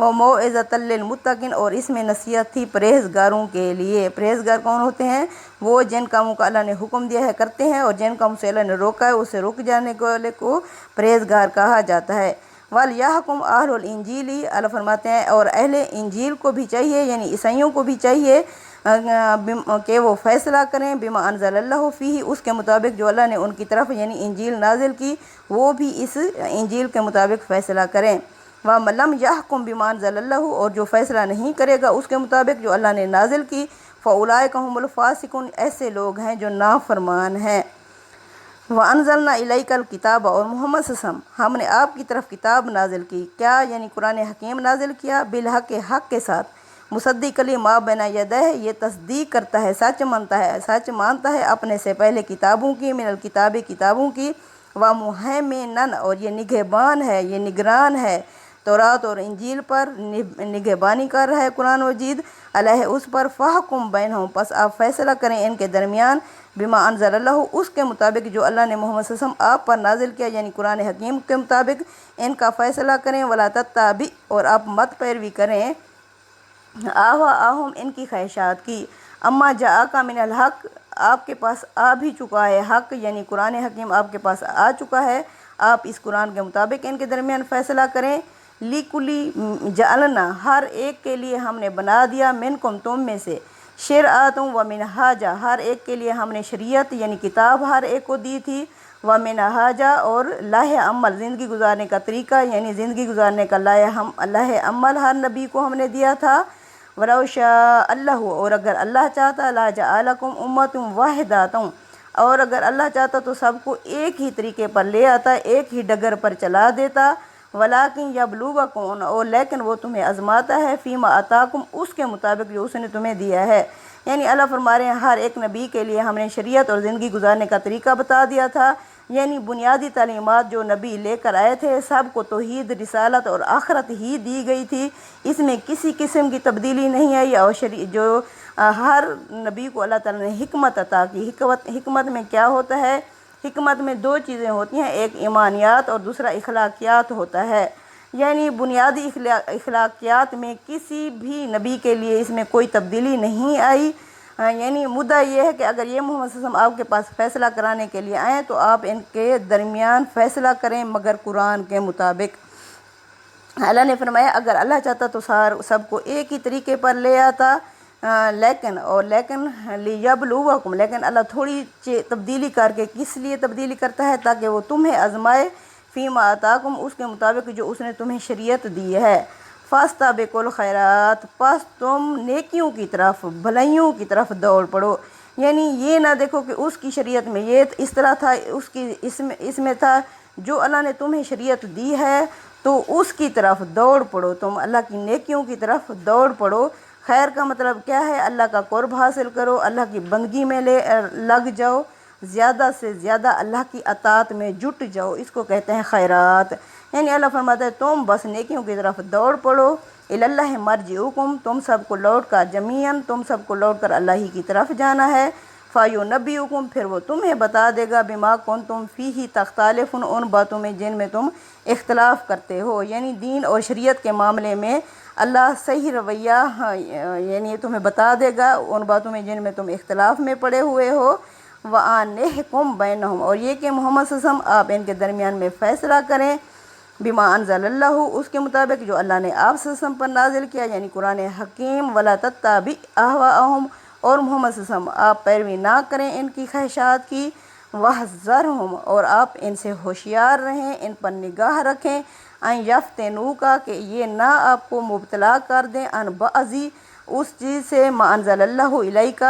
وہ موعظۃ للمتقین، اور اس میں نصیحت تھی پرہیزگاروں کے لیے۔ پرہیزگار کون ہوتے ہیں؟ وہ جن کاموں کا اللہ نے حکم دیا ہے کرتے ہیں، اور جن کاموں سے اللہ نے روکا ہے اسے رک جانے والے کو پرہیزگار کہا جاتا ہے۔ وَلْيَحْكُمْ أَهْلُ الْإِنْجِيلِ، اللہ فرماتے ہیں اور اہل انجیل کو بھی چاہیے، یعنی عیسائیوں کو بھی چاہیے کہ وہ فیصلہ کریں بما انزل اللہ فیہ، اس کے مطابق جو اللہ نے ان کی طرف یعنی انجیل نازل کی، وہ بھی اس انجیل کے مطابق فیصلہ کریں۔ وَمَن لَّمْ يَحْكُم بِمَا أَنزَلَ اللَّهُ، اور جو فیصلہ نہیں کرے گا اس کے مطابق جو اللہ نے نازل کی، فَأُولَٰئِکَ هُمُ الْفَاسِقُونَ، ایسے لوگ ہیں جو نافرمان ہیں۔ وَأَنزَلْنَا إِلَيْكَ الْكِتَابَ، اور محمد صلی اللہ علیہ وسلم ہم نے آپ کی طرف کتاب نازل کی، کیا یعنی قرآن حکیم نازل کیا، بالحق حق کے ساتھ، مصدق لما بین یدیہ، یہ تصدیق کرتا ہے، سچ مانتا ہے اپنے سے پہلے کتابوں کی، من الکتاب کتابوں کی، ومہیمنن، اور یہ نگہبان ہے، یہ نگران ہے تورات اور انجیل پر، نگہبانی کر رہا ہے قرآن مجید علیہ اس پر۔ فاحکم بینہم، پس آپ فیصلہ کریں ان کے درمیان، بما انزل اللہ، اس کے مطابق جو اللہ نے محمد صلی اللہ علیہ وسلم آپ پر نازل کیا، یعنی قرآن حکیم کے مطابق ان کا فیصلہ کریں۔ ولا تتبع، اور آپ مت پیروی کریں، آہواءہم، ان کی خواہشات کی، اما جاءک من الحق، آپ کے پاس آ بھی چکا ہے حق، یعنی قرآن حکیم آپ کے پاس آ چکا ہے، آپ اس قرآن کے مطابق ان کے درمیان فیصلہ کریں۔ لِکُلِّ جعلنا، ہر ایک کے لیے ہم نے بنا دیا، منکم تم میں سے، شرعۃ ومنہاجا، ہر ایک کے لیے ہم نے شریعت یعنی کتاب ہر ایک کو دی تھی، ومنہاجا، اور لائحہ عمل زندگی گزارنے کا طریقہ، یعنی زندگی گزارنے کا لائحہ عمل ہر نبی کو ہم نے دیا تھا۔ وَلَوْ شَاءَ اللَّهُ، اور اگر اللہ چاہتا، لَجَعَلَكُمْ أُمَّةً وَاحِدَةً، اور اگر اللہ چاہتا تو سب کو ایک ہی طریقے پر لے آتا، ایک ہی ڈگر پر چلا دیتا۔ وَلَٰكِن يَبْلُوَكُمْ، اور لیکن وہ تمہیں آزماتا ہے، فِيمَا آتَاكُمْ، اس کے مطابق جو اس نے تمہیں دیا ہے، یعنی اللہ فرما رہے ہیں ہر ایک نبی کے لیے ہم نے شریعت اور زندگی گزارنے کا طریقہ بتا دیا تھا، یعنی بنیادی تعلیمات جو نبی لے کر آئے تھے سب کو توحید، رسالت اور آخرت ہی دی گئی تھی، اس میں کسی قسم کی تبدیلی نہیں آئی، اور جو ہر نبی کو اللہ تعالیٰ نے حکمت عطا کی۔ حکمت میں کیا ہوتا ہے؟ حکمت میں دو چیزیں ہوتی ہیں، ایک ایمانیات اور دوسرا اخلاقیات ہوتا ہے، یعنی بنیادی اخلاقیات میں کسی بھی نبی کے لیے اس میں کوئی تبدیلی نہیں آئی، یعنی مدعا یہ ہے کہ اگر یہ محمد صلی اللہ علیہ وسلم آپ کے پاس فیصلہ کرانے کے لیے آئیں تو آپ ان کے درمیان فیصلہ کریں مگر قرآن کے مطابق۔ اللہ نے فرمایا اگر اللہ چاہتا تو سب کو ایک ہی طریقے پر لے آتا، لیکن لیبلوکم، لیکن اللہ تھوڑی تبدیلی کر کے کس لیے تبدیلی کرتا ہے؟ تاکہ وہ تمہیں آزمائے، فیما آتاکم، اس کے مطابق جو اس نے تمہیں شریعت دی ہے۔ فاستبقوا الخیرات، پس تم نیکیوں کی طرف، بھلائیوں کی طرف دوڑ پڑو، یعنی یہ نہ دیکھو کہ اس کی شریعت میں یہ اس طرح تھا، اس میں تھا، جو اللہ نے تمہیں شریعت دی ہے تو اس کی طرف دوڑ پڑو، تم اللہ کی نیکیوں کی طرف دوڑ پڑو۔ خیر کا مطلب کیا ہے؟ اللہ کا قرب حاصل کرو، اللہ کی بندگی میں لگ جاؤ، زیادہ سے زیادہ اللہ کی اطاعت میں جٹ جاؤ، اس کو کہتے ہیں خیرات، یعنی اللہ فرماتا ہے تم بس نیکیوں کی طرف دوڑ پڑو۔ الی اللہ مرجعکم، تم سب کو لوٹ کر جمیعاً، تم سب کو لوٹ کر اللہ ہی کی طرف جانا ہے۔ فینبئکم، پھر وہ تمہیں بتا دے گا، بما کنتم فیہ تختلفون، ان باتوں میں جن میں تم اختلاف کرتے ہو، یعنی دین اور شریعت کے معاملے میں اللہ صحیح رویہ یعنی تمہیں بتا دے گا ان باتوں میں جن میں تم اختلاف میں پڑے ہوئے ہو۔ وَأَنِحْكُم بَيْنَهُم، اور یہ کہ محمد صلی اللہ علیہ وسلم آپ ان کے درمیان میں فیصلہ کریں، بما انزل اللہ، اس کے مطابق جو اللہ نے آپ صلی اللہ علیہ وسلم پر نازل کیا، یعنی قرآن حکیم۔ ولا تتبع اہواءہم، اور محمد صلی اللہ علیہ وسلم آپ پیروی نہ کریں ان کی خواہشات کی۔ وَاحْذَرْهُمْ، اور آپ ان سے ہوشیار رہیں، ان پر نگاہ رکھیں، ان یفتنوک، کہ یہ نہ آپ کو مبتلا کر دیں، ان بعضی اس چیز سے، ما انزل اللہ الیک،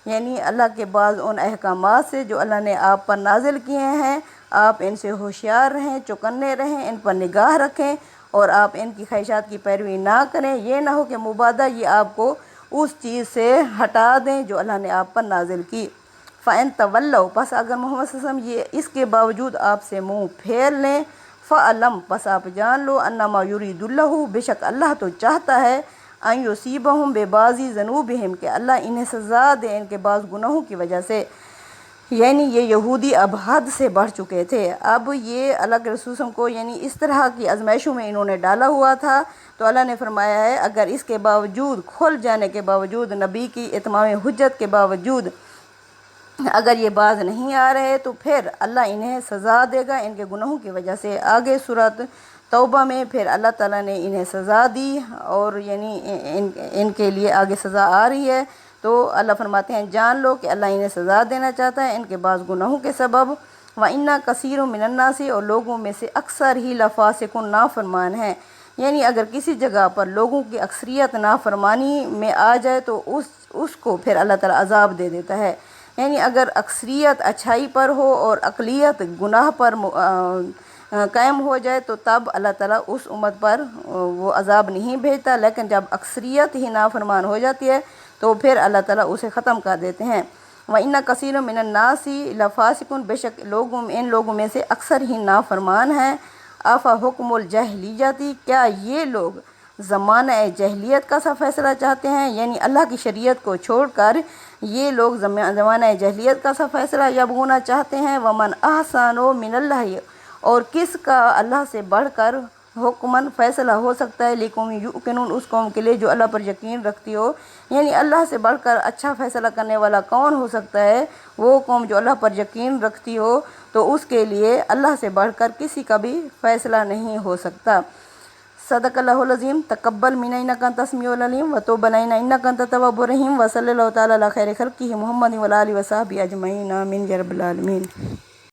یعنی اللہ کے بعض ان احکامات سے جو اللہ نے آپ پر نازل کیے ہیں، آپ ان سے ہوشیار رہیں، چوکنے رہیں، ان پر نگاہ رکھیں، اور آپ ان کی خواہشات کی پیروی نہ کریں، یہ نہ ہو کہ مبادہ یہ آپ کو اس چیز سے ہٹا دیں جو اللہ نے آپ پر نازل کی۔ فَإِن تَوَلَّوْا، پس اگر محمد صلی اللہ علیہ وسلم یہ اس کے باوجود آپ سے منہ پھیر لیں، فَعَلَمْ، پس آپ جان لو، انما یرید اللہ، بے شک اللہ تو چاہتا ہے، ان یصیبہم ببعض ذنوبہم، کہ اللہ انہیں سزا دے ان کے بعض گناہوں کی وجہ سے، یعنی یہ یہودی اب حد سے بڑھ چکے تھے۔ اب یہ اللہ کے رسول کو یعنی اس طرح کی آزمائشوں میں انہوں نے ڈالا ہوا تھا، تو اللہ نے فرمایا ہے اگر اس کے باوجود، کھل جانے کے باوجود، نبی کی اتمام حجت کے باوجود اگر یہ باز نہیں آ رہے تو پھر اللہ انہیں سزا دے گا ان کے گناہوں کی وجہ سے۔ آگے سورۃ توبہ میں پھر اللہ تعالیٰ نے انہیں سزا دی، اور یعنی ان کے لیے آگے سزا آ رہی ہے، تو اللہ فرماتے ہیں جان لو کہ اللہ انہیں سزا دینا چاہتا ہے ان کے بعض گناہوں کے سبب۔ وَإِنَّ كَثِيرٌ مِّنَ النَّاسِ، اور لوگوں میں سے اکثر ہی لَفَاسِقُونَ نافرمان ہیں۔ یعنی اگر کسی جگہ پر لوگوں کی اکثریت نافرمانی میں آ جائے تو اس کو پھر اللہ تعالیٰ عذاب دے دیتا ہے۔ یعنی اگر اکثریت اچھائی پر ہو اور اقلیت گناہ پر قائم ہو جائے تو تب اللہ تعالیٰ اس امت پر وہ عذاب نہیں بھیجتا، لیکن جب اکثریت ہی نافرمان ہو جاتی ہے تو پھر اللہ تعالیٰ اسے ختم کر دیتے ہیں۔ وَإِنَّ كَثِيرٌ مِّنَ النَّاسِ لَفَاسِقُونَ، بے شک ان لوگوں میں سے اکثر ہی نافرمان ہیں۔ أَفَحُكْمُ الْجَاهِلِيَّةِ، کیا یہ لوگ زمانہ جاہلیت کا سا فیصلہ چاہتے ہیں؟ یعنی اللہ کی شریعت کو چھوڑ کر یہ لوگ زمانہ جاہلیت کا سا فیصلہ یبغون چاہتے ہیں۔ وَمَنْ أَحْسَنُ مِنَ اللَّهِ، اور کس کا اللہ سے بڑھ کر حکماً فیصلہ ہو سکتا ہے، لِقَوْمٍ یُؤْمِنُونَ، اس قوم کے لیے جو اللہ پر یقین رکھتی ہو۔ یعنی اللہ سے بڑھ کر اچھا فیصلہ کرنے والا کون ہو سکتا ہے؟ وہ قوم جو اللہ پر یقین رکھتی ہو، تو اس کے لیے اللہ سے بڑھ کر کسی کا بھی فیصلہ نہیں ہو سکتا۔ صدق اللہ العظیم۔ تقبل منا انک انت السمیع العلیم وتوب علینا انک انت التواب الرحیم، وصلی اللہ تعالی علی خیر خلقہ محمد وعلی آلہ وصحبہ اجمعین، آمین یا رب العالمین۔